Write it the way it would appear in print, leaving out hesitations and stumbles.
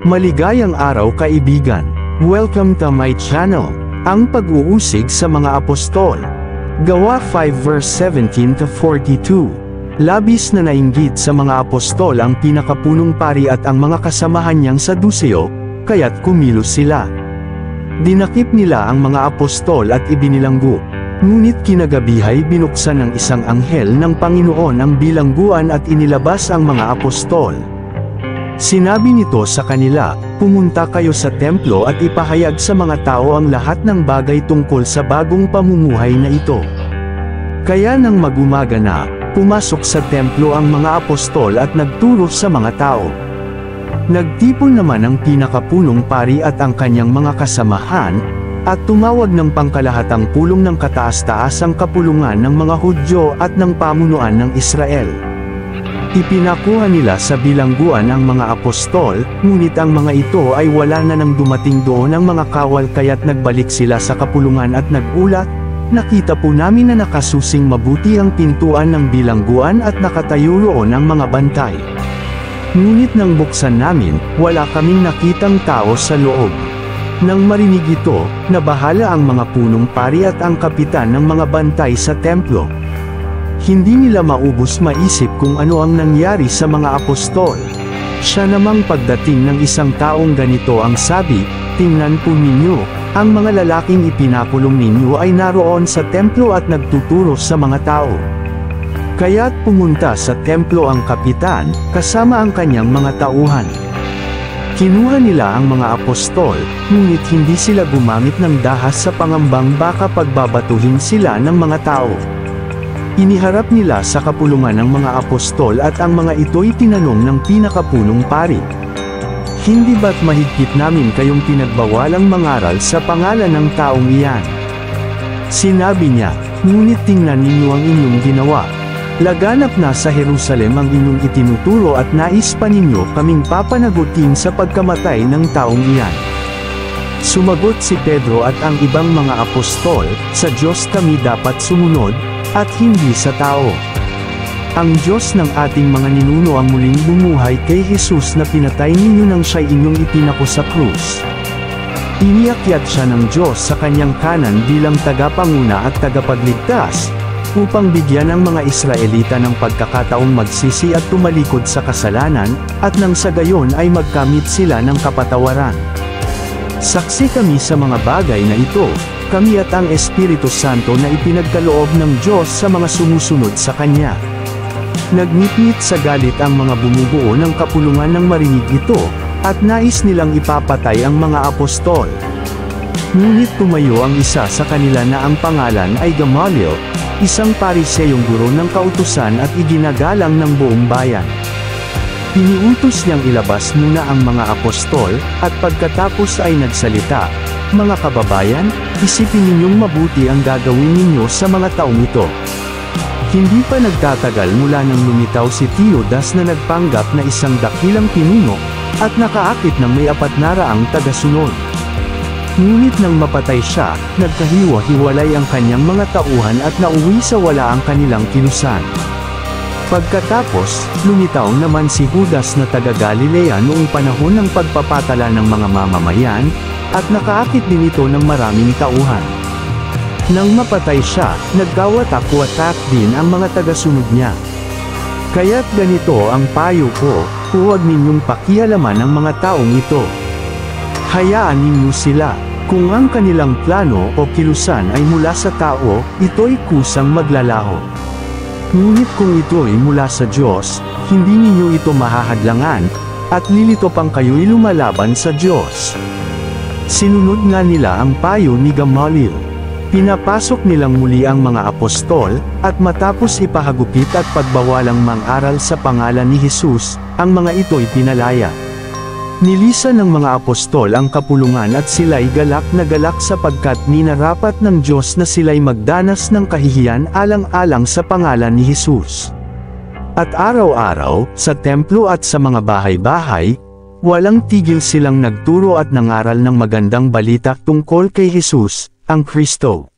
Maligayang araw kaibigan. Welcome to my channel. Ang pag-uusig sa mga apostol. Gawa 5 verse 17 to 42. Labis na nainggit sa mga apostol ang pinakapunong pari at ang mga kasamahan niyang Saduseo, kaya't kumilos sila. Dinakip nila ang mga apostol at ibinilanggo. Ngunit kinagabihay binuksan ng isang anghel ng Panginoon ang bilangguan at inilabas ang mga apostol. Sinabi nito sa kanila, pumunta kayo sa templo at ipahayag sa mga tao ang lahat ng bagay tungkol sa bagong pamumuhay na ito. Kaya nang mag-umaga na, pumasok sa templo ang mga apostol at nagturo sa mga tao. Nagtipon naman ang pinakapunong pari at ang kanyang mga kasamahan, at tumawag ng pangkalahatang pulong ng kataas-taasang kapulungan ng mga Hudyo at ng pamunuan ng Israel. Ipinakuha nila sa bilangguan ang mga apostol, ngunit ang mga ito ay wala na nang dumating doon ang mga kawal kaya't nagbalik sila sa kapulungan at nagulat, nakita po namin na nakasusing mabuti ang pintuan ng bilangguan at nakatayo roon ang mga bantay. Ngunit nang buksan namin, wala kaming nakitang tao sa loob. Nang marinig ito, nabahala ang mga punong pari at ang kapitan ng mga bantay sa templo. Hindi nila maubos maisip kung ano ang nangyari sa mga apostol. Siya namang pagdating ng isang taong ganito ang sabi, tingnan po ninyo, ang mga lalaking ipinakulong ninyo ay naroon sa templo at nagtuturo sa mga tao. Kaya't pumunta sa templo ang kapitan, kasama ang kanyang mga tauhan. Kinuha nila ang mga apostol, ngunit hindi sila gumamit ng dahas sa pangambang baka pagbabatuhin sila ng mga tao. Iniharap nila sa kapulungan ng mga apostol at ang mga ito'y tinanong ng pinakapunong pari. Hindi ba't mahigpit namin kayong pinagbawalang mangaral sa pangalan ng taong iyan? Sinabi niya, ngunit tingnan ninyo ang inyong ginawa. Laganap na sa Jerusalem ang inyong itinuturo at nais pa ninyo kaming papanagutin sa pagkamatay ng taong iyan. Sumagot si Pedro at ang ibang mga apostol, sa Diyos kami dapat sumunod, at hindi sa tao. Ang Diyos ng ating mga ninuno ang muling bumuhay kay Jesus na pinatay ninyo nang siya'y inyong ipinako sa krus. Iniakyat siya ng Diyos sa kanyang kanan bilang tagapanguna at tagapagligtas, upang bigyan ang mga Israelita ng pagkakataong magsisi at tumalikod sa kasalanan, at nang sa gayon ay magkamit sila ng kapatawaran. Saksi kami sa mga bagay na ito, kami at ang Espiritu Santo na ipinagkaloob ng Diyos sa mga sumusunod sa Kanya. Nagngit-ngit sa galit ang mga bumubuo ng kapulungan ng marinig ito, at nais nilang ipapatay ang mga apostol. Ngunit tumayo ang isa sa kanila na ang pangalan ay Gamaliel, isang Pariseyong guro ng kautusan at iginagalang ng buong bayan. Iniutos niyang ilabas muna ang mga apostol, at pagkatapos ay nagsalita, mga kababayan, isipin ninyong mabuti ang gagawin ninyo sa mga taong ito. Hindi pa nagtatagal mula nang lumitaw si Teudas na nagpanggap na isang dakilang pinuno, at nakaakit ng may 400 tagasunod. Ngunit nang mapatay siya, nagkahiwa-hiwalay ang kanyang mga tauhan at nauwi sa wala ang kanilang kilusan. Pagkatapos, lumitaw naman si Judas na taga-Galilea noong panahon ng pagpapatala ng mga mamamayan, at nakaakit din ito ng maraming tauhan. Nang mapatay siya, nagkawatak-watak din ang mga tagasunod niya. Kaya't ganito ang payo ko, huwag ninyong pakialaman ang mga taong ito. Hayaan ninyo sila. Kung ang kanilang plano o kilusan ay mula sa tao, ito'y kusang maglalaho. Ngunit kung ito'y mula sa Diyos, hindi ninyo ito mahahadlangan, at lilito pang kayo'y lumalaban sa Diyos. Sinunod nga nila ang payo ni Gamaliel. Pinapasok nilang muli ang mga apostol, at matapos ipahagupit at pagbawalang mang-aral sa pangalan ni Jesus, ang mga ito'y pinalaya. Nilisan ng mga apostol ang kapulungan at sila'y galak na galak sapagkat minarapat ng Diyos na sila'y magdanas ng kahihiyan alang-alang sa pangalan ni Jesus. At araw-araw, sa templo at sa mga bahay-bahay, walang tigil silang nagturo at nangaral ng magandang balita tungkol kay Jesus, ang Kristo.